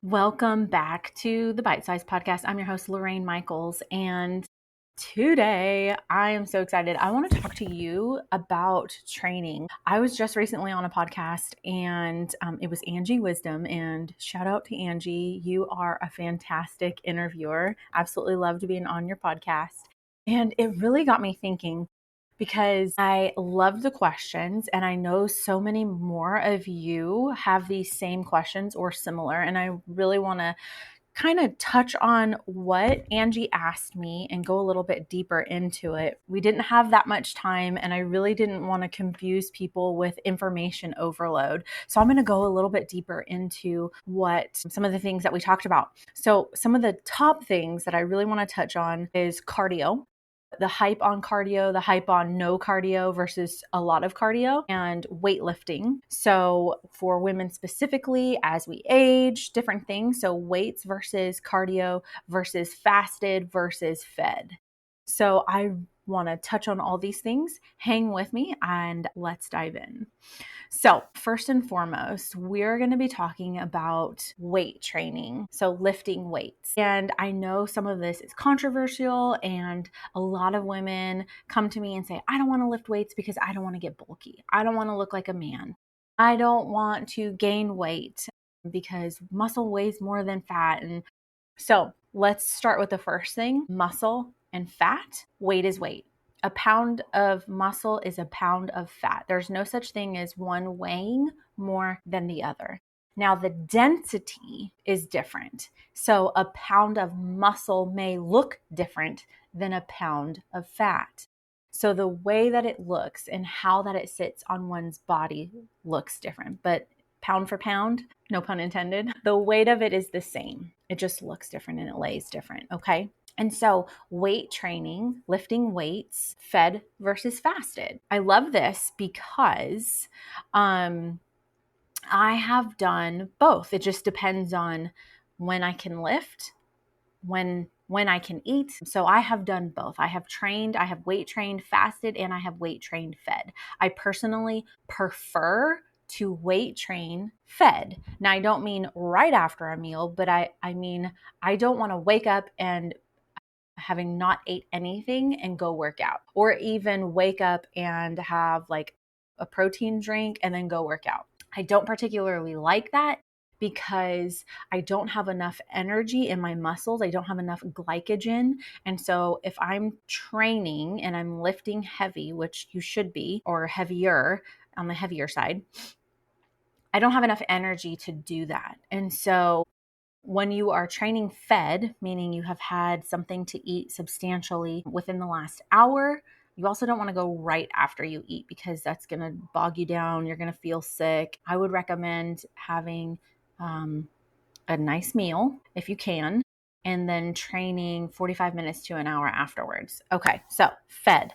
Welcome back to the Bite Size Podcast. I'm your host, Lorraine Michaels, and today I am so excited. I want to talk to you about training. I was just recently on a podcast and it was Angie Wisdom, and shout out to Angie. You are a fantastic interviewer. Absolutely loved being on your podcast. And it really got me thinking, because I love the questions and I know so many more of you have these same questions or similar. And I really want to kind of touch on what Angie asked me and go a little bit deeper into it. We didn't have that much time and I really didn't want to confuse people with information overload. So I'm going to go a little bit deeper into what some of the things that we talked about. So some of the top things that I really want to touch on is cardio. The hype on cardio, the hype on no cardio versus a lot of cardio, and weightlifting. So for women specifically, as we age, different things. So weights versus cardio versus fasted versus fed. So I want to touch on all these things. Hang with me and let's dive in. So first and foremost, we're going to be talking about weight training. So lifting weights. And I know some of this is controversial and a lot of women come to me and say, I don't want to lift weights because I don't want to get bulky. I don't want to look like a man. I don't want to gain weight because muscle weighs more than fat. And so let's start with the first thing, muscle and fat. Weight is weight. A pound of muscle is a pound of fat. There's no such thing as one weighing more than the other. Now, the density is different. So a pound of muscle may look different than a pound of fat. So the way that it looks and how that it sits on one's body looks different. But pound for pound, no pun intended, the weight of it is the same. It just looks different and it lays different, okay? And so weight training, lifting weights, fed versus fasted. I love this because I have done both. It just depends on when I can lift, when I can eat. So I have done both. I have weight trained, fasted, and I have weight trained, fed. I personally prefer to weight train fed. Now, I don't mean right after a meal, but I mean, I don't want to wake up and having not ate anything and go work out, or even wake up and have like a protein drink and then go work out. I don't particularly like that because I don't have enough energy in my muscles. I don't have enough glycogen. And so if I'm training and I'm lifting heavy, which you should be, or heavier on the heavier side, I don't have enough energy to do that. And so when you are training fed, meaning you have had something to eat substantially within the last hour, you also don't want to go right after you eat because that's going to bog you down. You're going to feel sick. I would recommend having a nice meal if you can, and then training 45 minutes to an hour afterwards. Okay, so fed.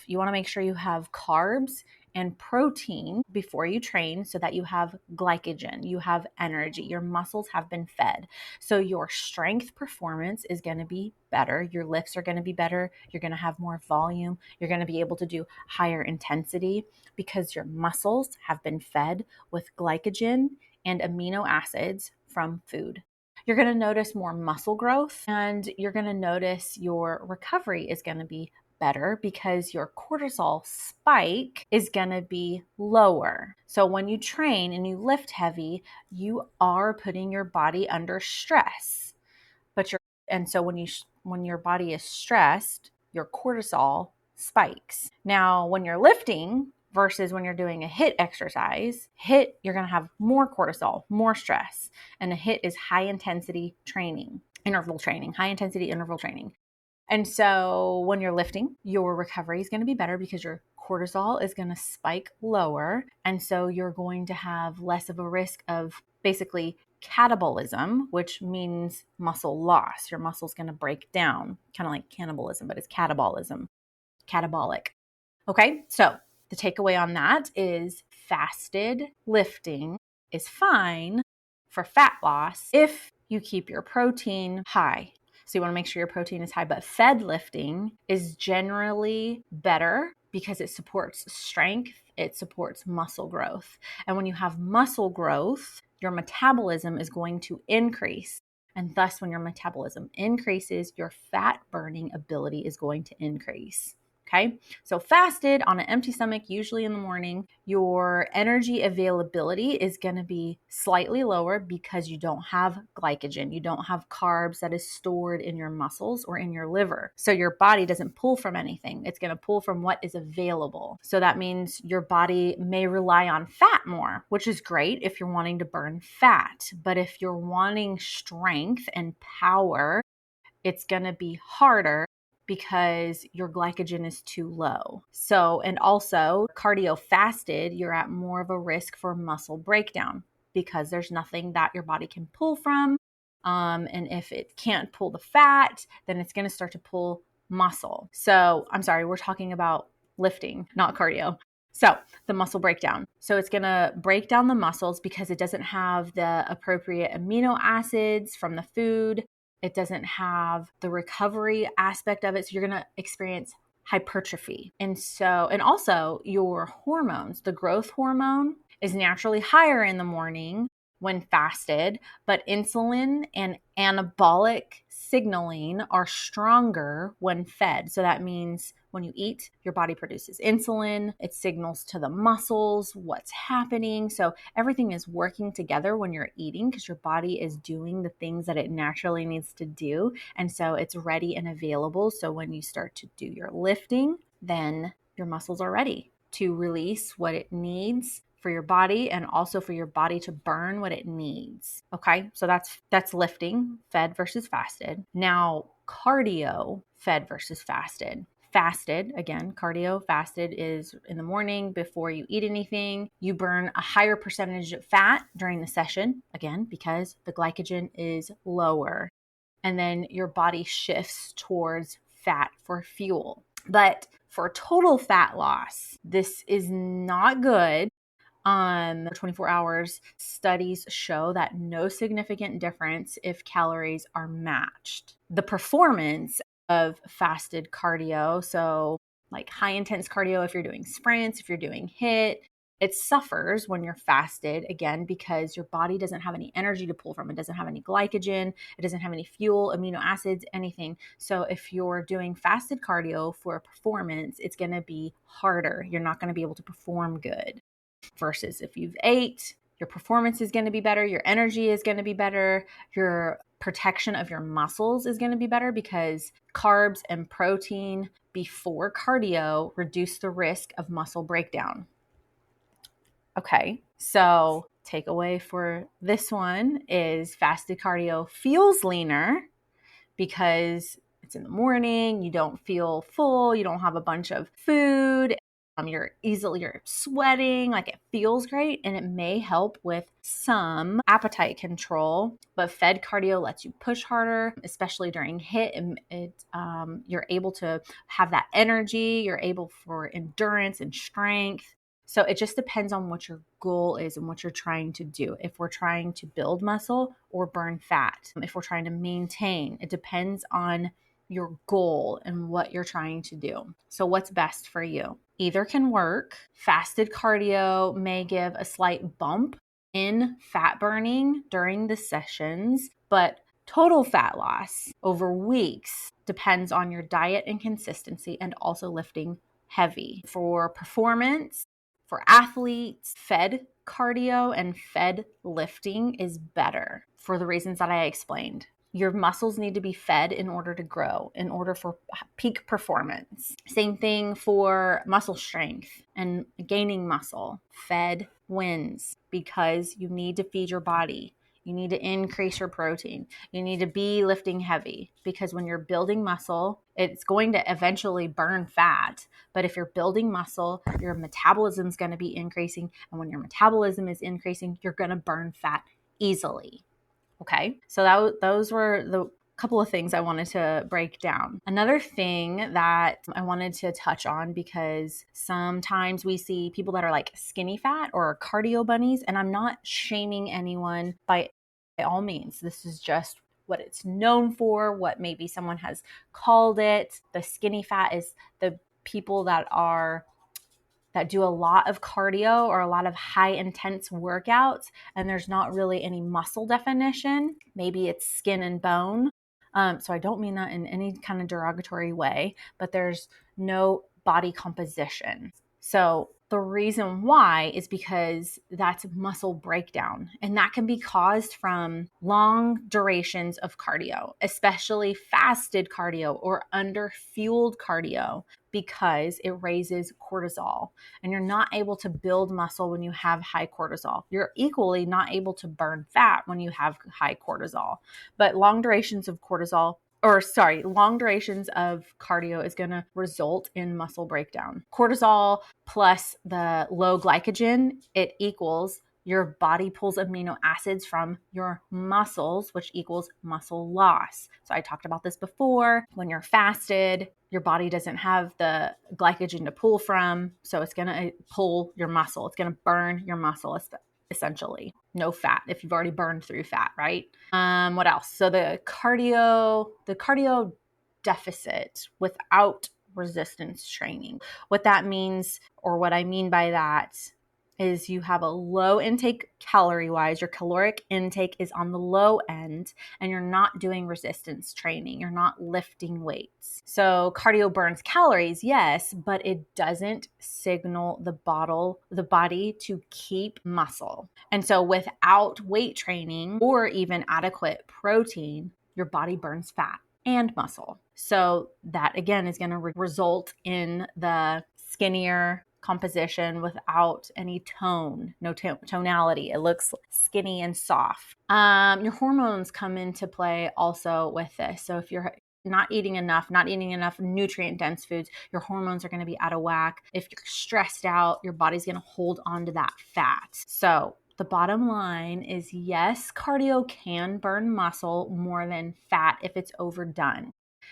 You want to make sure you have carbs and protein before you train so that you have glycogen, you have energy, your muscles have been fed. So your strength performance is going to be better. Your lifts are going to be better. You're going to have more volume. You're going to be able to do higher intensity because your muscles have been fed with glycogen and amino acids from food. You're going to notice more muscle growth and you're going to notice your recovery is going to be better because your cortisol spike is going to be lower. So when you train and you lift heavy, you are putting your body under stress. So when your body is stressed, your cortisol spikes. Now, when you're lifting versus when you're doing a HIIT exercise, HIIT, you're going to have more cortisol, more stress. And a HIIT is high intensity training, high intensity interval training. And so when you're lifting, your recovery is going to be better because your cortisol is going to spike lower. And so you're going to have less of a risk of basically catabolism, which means muscle loss. Your muscle's going to break down, kind of like cannibalism, but it's catabolism, catabolic. Okay, so the takeaway on that is fasted lifting is fine for fat loss if you keep your protein high. So you want to make sure your protein is high, but fed lifting is generally better because it supports strength, it supports muscle growth. And when you have muscle growth, your metabolism is going to increase. And thus, when your metabolism increases, your fat burning ability is going to increase. Okay, so fasted on an empty stomach, usually in the morning, your energy availability is going to be slightly lower because you don't have glycogen. You don't have carbs that is stored in your muscles or in your liver. So your body doesn't pull from anything. It's going to pull from what is available. So that means your body may rely on fat more, which is great if you're wanting to burn fat. But if you're wanting strength and power, it's going to be harder because your glycogen is too low. So, and also cardio fasted, you're at more of a risk for muscle breakdown because there's nothing that your body can pull from. And if it can't pull the fat, then it's going to start to pull muscle. So I'm sorry, we're talking about lifting, not cardio. So the muscle breakdown. So it's going to break down the muscles because it doesn't have the appropriate amino acids from the food. It doesn't have the recovery aspect of it. So you're going to experience hypertrophy. And also your hormones, the growth hormone is naturally higher in the morning when fasted, but insulin and anabolic signaling are stronger when fed. So that means when you eat, your body produces insulin. It signals to the muscles what's happening. So everything is working together when you're eating because your body is doing the things that it naturally needs to do. And so it's ready and available. So when you start to do your lifting, then your muscles are ready to release what it needs for your body and also for your body to burn what it needs. Okay, so that's lifting, fed versus fasted. Now, cardio, fed versus fasted. Fasted, again, cardio fasted is in the morning before you eat anything. You burn a higher percentage of fat during the session, again, because the glycogen is lower. And then your body shifts towards fat for fuel. But for total fat loss, this is not good. 24 hours, studies show that no significant difference if calories are matched. The performance of fasted cardio, so like high intense cardio, if you're doing sprints, if you're doing HIIT, it suffers when you're fasted, again, because your body doesn't have any energy to pull from. It doesn't have any glycogen. It doesn't have any fuel, amino acids, anything. So if you're doing fasted cardio for a performance, it's going to be harder. You're not going to be able to perform good. Versus if you've ate, your performance is going to be better, your energy is going to be better, your protection of your muscles is going to be better because carbs and protein before cardio reduce the risk of muscle breakdown. Okay, so takeaway for this one is fasted cardio feels leaner because it's in the morning, you don't feel full, you don't have a bunch of food. You're sweating, like it feels great, and it may help with some appetite control. But fed cardio lets you push harder, especially during HIIT. You're able to have that energy. You're able for endurance and strength. So it just depends on what your goal is and what you're trying to do. If we're trying to build muscle or burn fat, if we're trying to maintain, it depends on your goal and what you're trying to do. So what's best for you? Either can work. Fasted cardio may give a slight bump in fat burning during the sessions, but total fat loss over weeks depends on your diet and consistency and also lifting heavy. For performance, for athletes, fed cardio and fed lifting is better for the reasons that I explained. Your muscles need to be fed in order to grow, in order for peak performance. Same thing for muscle strength and gaining muscle. Fed wins because you need to feed your body. You need to increase your protein. You need to be lifting heavy because when you're building muscle, it's going to eventually burn fat. But if you're building muscle, your metabolism is going to be increasing. And when your metabolism is increasing, you're going to burn fat easily. Okay, so those were the couple of things I wanted to break down. Another thing that I wanted to touch on, because sometimes we see people that are like skinny fat or cardio bunnies, and I'm not shaming anyone by all means. This is just what it's known for, what maybe someone has called it. The skinny fat is the people that do a lot of cardio or a lot of high intense workouts, and there's not really any muscle definition. Maybe it's skin and bone. So I don't mean that in any kind of derogatory way, but there's no body composition. So the reason why is because that's muscle breakdown, and that can be caused from long durations of cardio, especially fasted cardio or under-fueled cardio, because it raises cortisol, and you're not able to build muscle when you have high cortisol. You're equally not able to burn fat when you have high cortisol. But long durations of cardio is going to result in muscle breakdown. Cortisol plus the low glycogen, it equals your body pulls amino acids from your muscles, which equals muscle loss. So I talked about this before. When you're fasted, your body doesn't have the glycogen to pull from, so it's going to pull your muscle. It's going to burn your muscle, essentially. No fat if you've already burned through fat, right? What else? So the cardio deficit without resistance training. What that means, or what I mean by that, is you have a low intake calorie-wise. Your caloric intake is on the low end, and you're not doing resistance training. You're not lifting weights. So cardio burns calories, yes, but it doesn't signal the body to keep muscle. And so without weight training or even adequate protein, your body burns fat and muscle. So that, again, is going to result in the skinnier composition without any tone, no tonality. It looks skinny and soft. Your hormones come into play also with this. So if you're not eating enough nutrient dense foods, your hormones are going to be out of whack. If you're stressed out, your body's going to hold on to that fat. So the bottom line is, yes, cardio can burn muscle more than fat if it's overdone,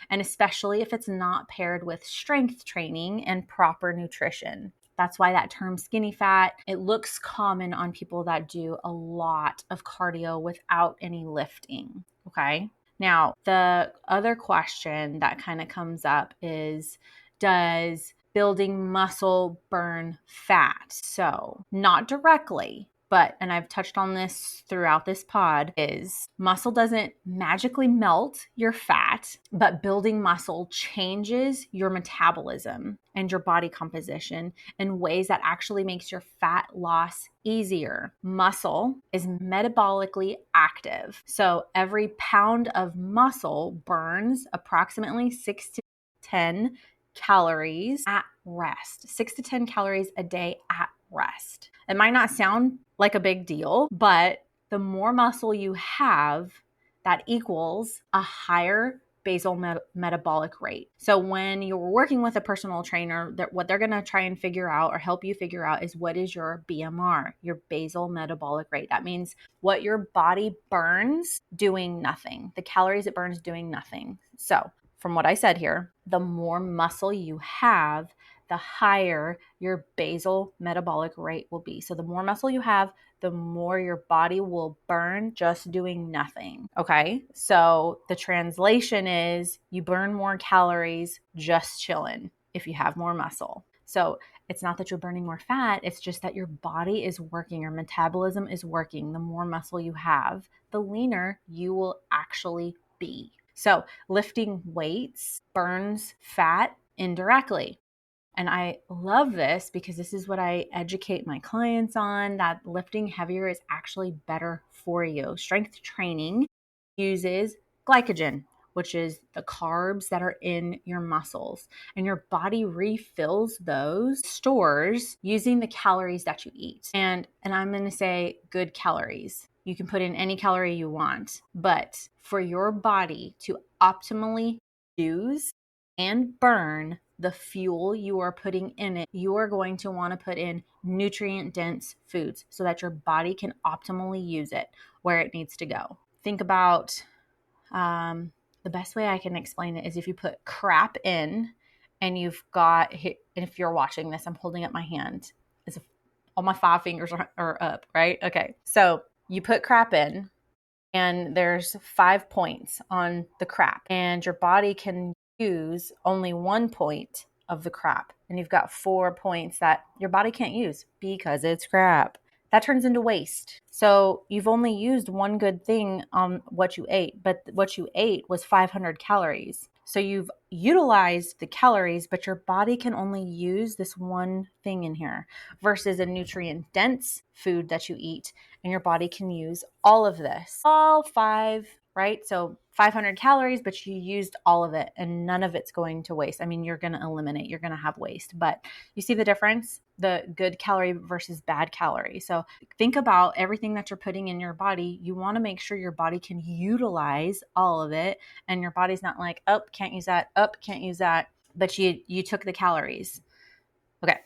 and especially if it's not paired with strength training and proper nutrition. That's why that term skinny fat, it looks common on people that do a lot of cardio without any lifting, okay? Now, the other question that kind of comes up is, does building muscle burn fat? So, not directly, but, and I've touched on this throughout this pod, is muscle doesn't magically melt your fat, but building muscle changes your metabolism and your body composition in ways that actually makes your fat loss easier. Muscle is metabolically active. So every pound of muscle burns approximately 6 to 10 calories at rest. 6 to 10 calories a day at rest. It might not sound like a big deal, but the more muscle you have, that equals a higher basal metabolic rate. So when you're working with a personal trainer, what they're going to try and figure out or help you figure out is, what is your BMR, your basal metabolic rate. That means what your body burns doing nothing, the calories it burns doing nothing. So from what I said here, the more muscle you have, the higher your basal metabolic rate will be. So the more muscle you have, the more your body will burn just doing nothing. Okay. So the translation is, you burn more calories just chilling if you have more muscle. So it's not that you're burning more fat. It's just that your body is working, your metabolism is working. The more muscle you have, the leaner you will actually be. So lifting weights burns fat indirectly. And I love this because this is what I educate my clients on, that lifting heavier is actually better for you. Strength training uses glycogen, which is the carbs that are in your muscles, and your body refills those stores using the calories that you eat. And I'm going to say good calories. You can put in any calorie you want, but for your body to optimally use and burn the fuel you are putting in it, you are going to want to put in nutrient-dense foods so that your body can optimally use it where it needs to go. Think about the best way I can explain it is, if you put crap in and you've got, and if you're watching this, I'm holding up my hand as if all my 5 fingers are up, right? Okay. So you put crap in and there's 5 points on the crap, and your body can use only 1 point of the crap. And you've got 4 points that your body can't use because it's crap. That turns into waste. So you've only used one good thing on what you ate, but what you ate was 500 calories. So you've utilized the calories, but your body can only use this one thing in here versus a nutrient dense food that you eat, and your body can use all of this, all 5, right? So 500 calories, but you used all of it and none of it's going to waste. I mean, you're going to eliminate, you're going to have waste, but you see the difference, the good calorie versus bad calorie. So think about everything that you're putting in your body. You want to make sure your body can utilize all of it, and your body's not like, oh, can't use that, oh, can't use that, but you took the calories. Okay.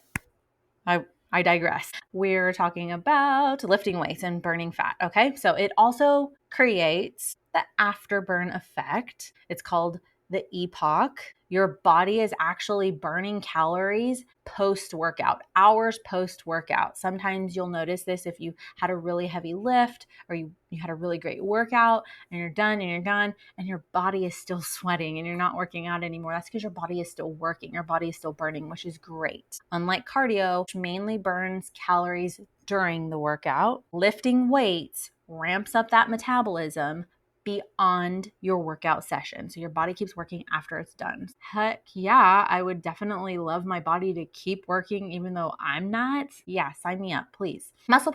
I digress. We're talking about lifting weights and burning fat. Okay. So it also creates the afterburn effect. It's called the EPOC. Your body is actually burning calories post-workout, hours post-workout. Sometimes you'll notice this if you had a really heavy lift or you had a really great workout and you're done and your body is still sweating and you're not working out anymore. That's because your body is still working. Your body is still burning, which is great. Unlike cardio, which mainly burns calories during the workout, lifting weights ramps up that metabolism beyond your workout session. So your body keeps working after it's done. Heck yeah, I would definitely love my body to keep working even though I'm not. Yeah, sign me up, please. Muscle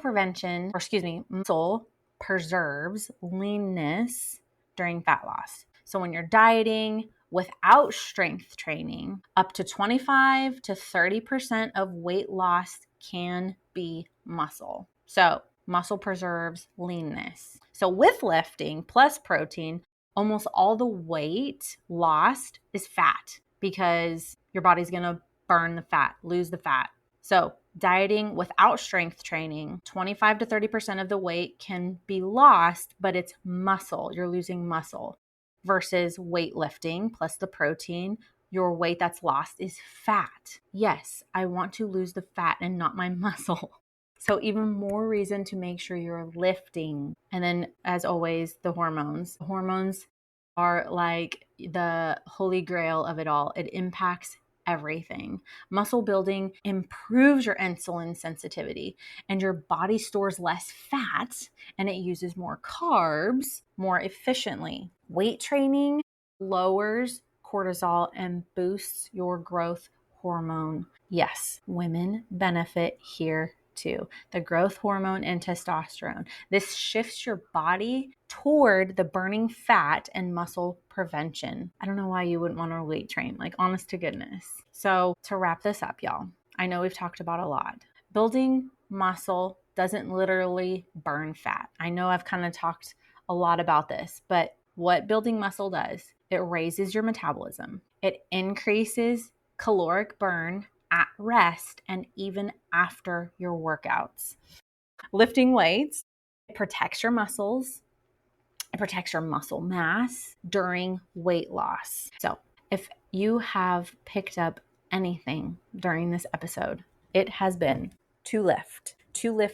preserves leanness during fat loss. So when you're dieting without strength training, up to 25 to 30% of weight loss can be muscle. So muscle preserves leanness. So with lifting plus protein, almost all the weight lost is fat because your body's going to burn the fat, lose the fat. So dieting without strength training, 25 to 30% of the weight can be lost, but it's muscle. You're losing muscle versus weightlifting plus the protein. Your weight that's lost is fat. Yes, I want to lose the fat and not my muscle. So even more reason to make sure you're lifting. And then as always, the hormones. Hormones are like the holy grail of it all. It impacts everything. Muscle building improves your insulin sensitivity and your body stores less fat and it uses more carbs more efficiently. Weight training lowers cortisol and boosts your growth hormone. Yes, women benefit here too. The growth hormone and testosterone. This shifts your body toward the burning fat and muscle prevention. I don't know why you wouldn't want to weight train, like honest to goodness. So to wrap this up, y'all, I know we've talked about a lot. Building muscle doesn't literally burn fat. I know I've kind of talked a lot about this, but what building muscle does, it raises your metabolism. It increases caloric burn at rest and even after your workouts. Lifting weights, it protects your muscles. It protects your muscle mass during weight loss. So if you have picked up anything during this episode, it has been to lift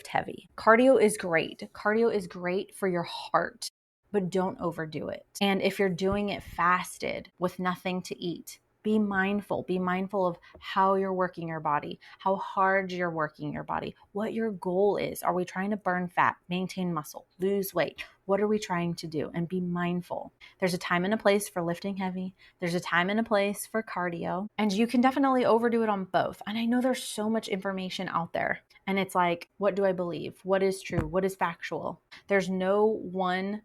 heavy. Cardio is great. Cardio is great for your heart, but don't overdo it. And if you're doing it fasted with nothing to eat, be mindful. Be mindful of how you're working your body, how hard you're working your body, what your goal is. Are we trying to burn fat, maintain muscle, lose weight? What are we trying to do? And be mindful. There's a time and a place for lifting heavy. There's a time and a place for cardio. And you can definitely overdo it on both. And I know there's so much information out there. And it's like, what do I believe? What is true? What is factual? There's no one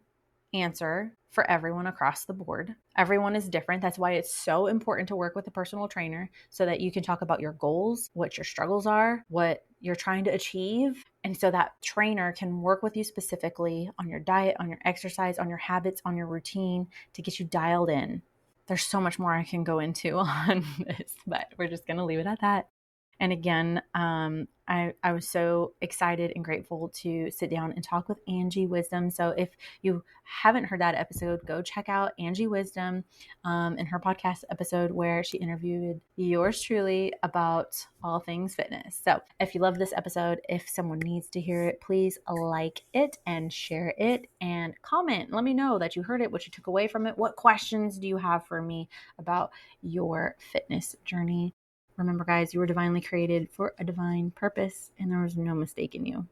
answer for everyone across the board. Everyone is different. That's why it's so important to work with a personal trainer so that you can talk about your goals, what your struggles are, what you're trying to achieve. And so that trainer can work with you specifically on your diet, on your exercise, on your habits, on your routine to get you dialed in. There's so much more I can go into on this, but we're just going to leave it at that. And again, I was so excited and grateful to sit down and talk with Angie Wisdom. So if you haven't heard that episode, go check out Angie Wisdom in her podcast episode where she interviewed yours truly about all things fitness. So if you love this episode, if someone needs to hear it, please like it and share it and comment. Let me know that you heard it, what you took away from it. What questions do you have for me about your fitness journey? Remember, guys, you were divinely created for a divine purpose, and there was no mistake in you.